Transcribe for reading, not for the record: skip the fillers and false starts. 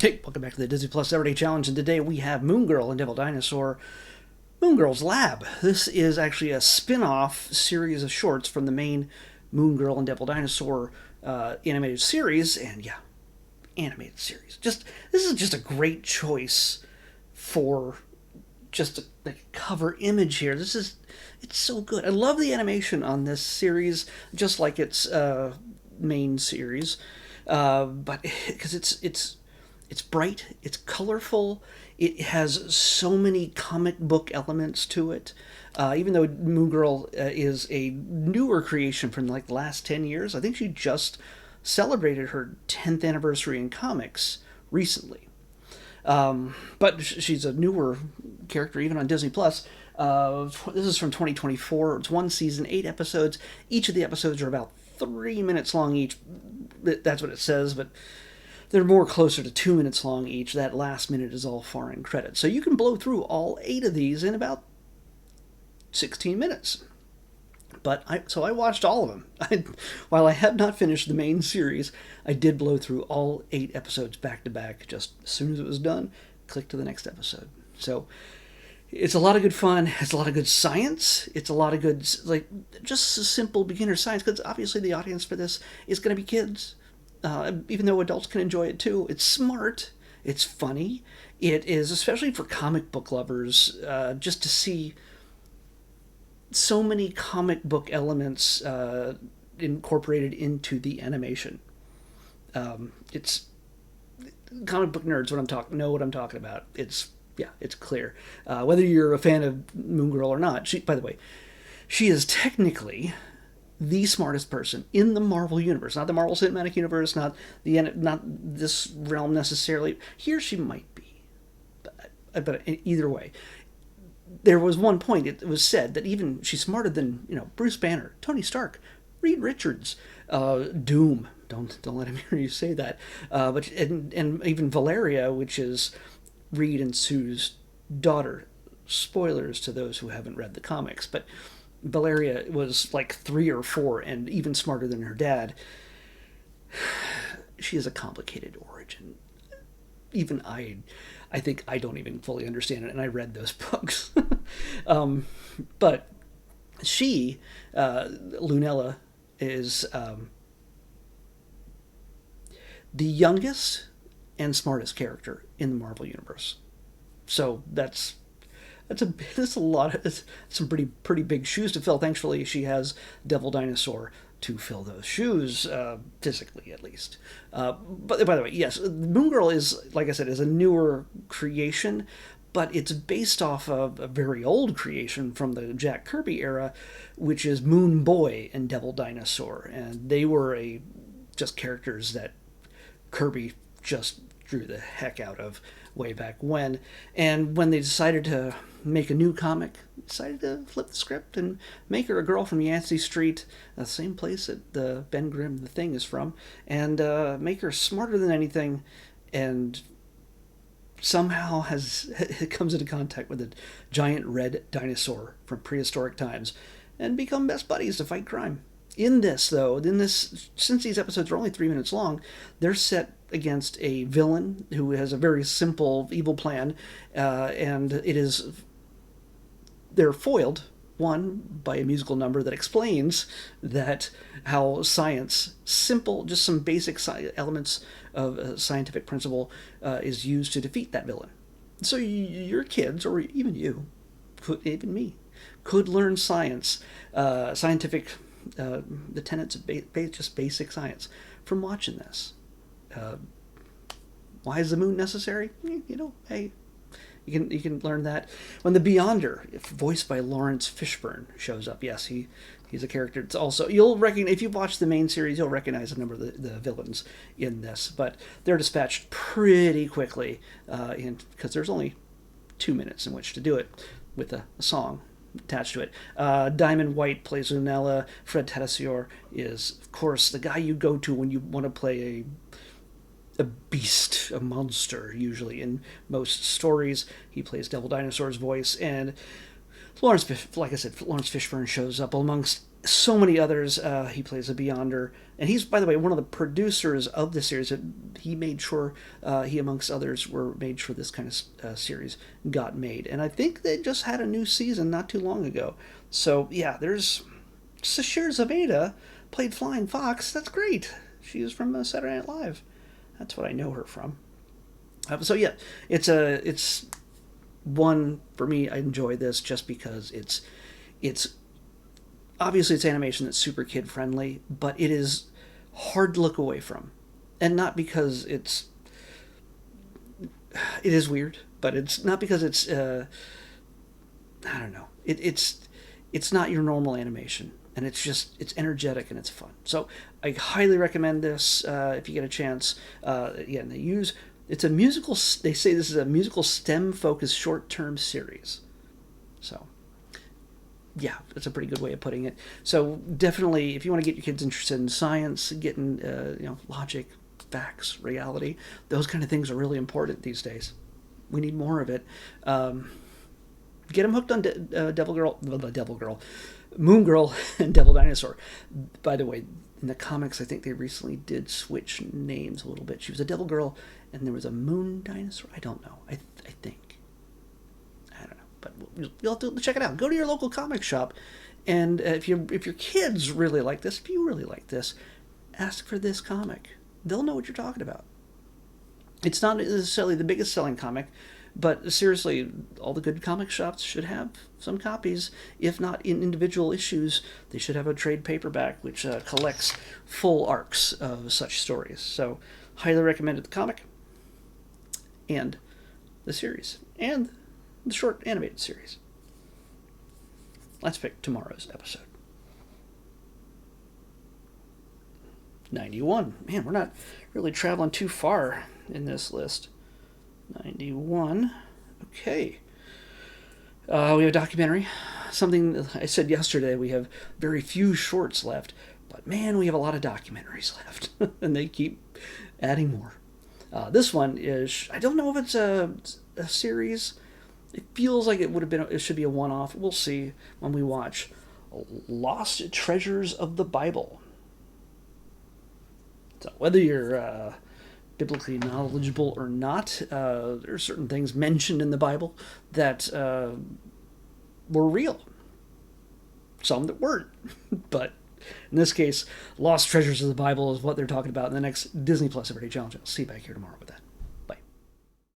Hey, welcome back to the Disney Plus Everyday Challenge, and today we have Moon Girl and Devil Dinosaur. Moon Girl's Lab. This is actually a spin-off series of shorts from the main Moon Girl and Devil Dinosaur animated series, and yeah, animated series. This is just a great choice for just a cover image here. It's so good. I love the animation on this series, just like its main series, but because it's bright, it's colorful, it has so many comic book elements to it. Even though Moon Girl is a newer creation from like the last 10 years, I think she just celebrated her 10th anniversary in comics recently. But she's a newer character even on Disney Plus. This is from 2024. It's one season, 8 episodes. Each of the episodes are about 3 minutes long each. That's what it says, but they're more closer to 2 minutes long each. That last minute is all foreign credits. So you can blow through all 8 of these in about 16 minutes. So I watched all of them. While I have not finished the main series, I did blow through all 8 episodes back to back. Just as soon as it was done, click to the next episode. So it's a lot of good fun. It's a lot of good science. It's a lot of good, like, just simple beginner science, because obviously the audience for this is going to be kids. Even though adults can enjoy it too. It's smart. It's funny. It is, especially for comic book lovers, just to see so many comic book elements incorporated into the animation. It's comic book nerds. Know what I'm talking about. It's clear. Whether you're a fan of Moon Girl or not. By the way, she is technically the smartest person in the Marvel universe, not the Marvel Cinematic Universe, not this realm necessarily. Here she might be, but either way, there was one point it was said that even she's smarter than Bruce Banner, Tony Stark, Reed Richards, Doom. Don't let him hear you say that. But even Valeria, which is Reed and Sue's daughter. Spoilers to those who haven't read the comics, but Valeria was like 3 or 4 and even smarter than her dad. She has a complicated origin. Even I think I don't even fully understand it, and I read those books. But she, Lunella, is the youngest and smartest character in the Marvel Universe. So that's some pretty big shoes to fill. Thankfully, she has Devil Dinosaur to fill those shoes, physically at least. But by the way, yes, Moon Girl is, like I said, is a newer creation, but it's based off of a very old creation from the Jack Kirby era, which is Moon Boy and Devil Dinosaur, and they were just characters that Kirby just drew the heck out of way back when. And when they decided to make a new comic, decided to flip the script and make her a girl from Yancey Street, the same place that the Ben Grimm The Thing is from, and make her smarter than anything, and somehow comes into contact with a giant red dinosaur from prehistoric times, and become best buddies to fight crime. In this, since these episodes are only 3 minutes long, they're set against a villain who has a very simple evil plan, and they're foiled, one, by a musical number that explains how science, just some basic elements of a scientific principle, is used to defeat that villain. So your kids, or even you, even me, could learn science, scientific, the tenets of just basic science from watching this. Why is the moon necessary? Hey, you can learn that when the Beyonder, voiced by Lawrence Fishburne, shows up. Yes, he's a character. It's also, you'll recognize, if you've watched the main series, you'll recognize a number of the villains in this, but they're dispatched pretty quickly, because there's only 2 minutes in which to do it with a song attached to it. Diamond White plays Lunella. Fred Tatasciore is, of course, the guy you go to when you want to play a beast, a monster, usually in most stories. He plays Devil Dinosaur's voice, and Lawrence Fishburne shows up amongst so many others. He plays a Beyonder, and he's, by the way, one of the producers of the series. He made sure, he amongst others, made sure this kind of series got made. And I think they just had a new season not too long ago. So yeah, there's Sashir Zabeda played Flying Fox. That's great. She is from Saturday Night Live. That's what I know her from. So yeah, it's one for me. I enjoy this just because it's obviously it's animation that's super kid friendly, but it is hard to look away from, and not because it is weird, but it's not because it's I don't know. It's not your normal animation, and it's energetic and it's fun. So I highly recommend this if you get a chance. Again, it's a musical. They say this is a musical STEM focused short term series. So yeah, that's a pretty good way of putting it. So definitely, if you want to get your kids interested in science, getting logic, facts, reality, those kind of things are really important these days. We need more of it. Get them hooked on Moon Girl, and Devil Dinosaur. By the way, in the comics, I think they recently did switch names a little bit. She was a Devil Girl, and there was a Moon Dinosaur. I don't know. I think. But you'll have to check it out. Go to your local comic shop, and if your kids really like this, if you really like this, ask for this comic. They'll know what you're talking about. It's not necessarily the biggest selling comic, but seriously, all the good comic shops should have some copies. If not in individual issues, they should have a trade paperback which collects full arcs of such stories. So, highly recommended the comic, and the series, and the short animated series. Let's pick tomorrow's episode. 91. Man, we're not really traveling too far in this list. 91. Okay. We have a documentary. Something I said yesterday, we have very few shorts left, but man, we have a lot of documentaries left, and they keep adding more. This one is, I don't know if it's a series. It feels like it should be a one-off. We'll see when we watch Lost Treasures of the Bible. So whether you're biblically knowledgeable or not, there are certain things mentioned in the Bible that were real. Some that weren't. But in this case, Lost Treasures of the Bible is what they're talking about in the next Disney Plus Everyday Challenge. I'll see you back here tomorrow with that.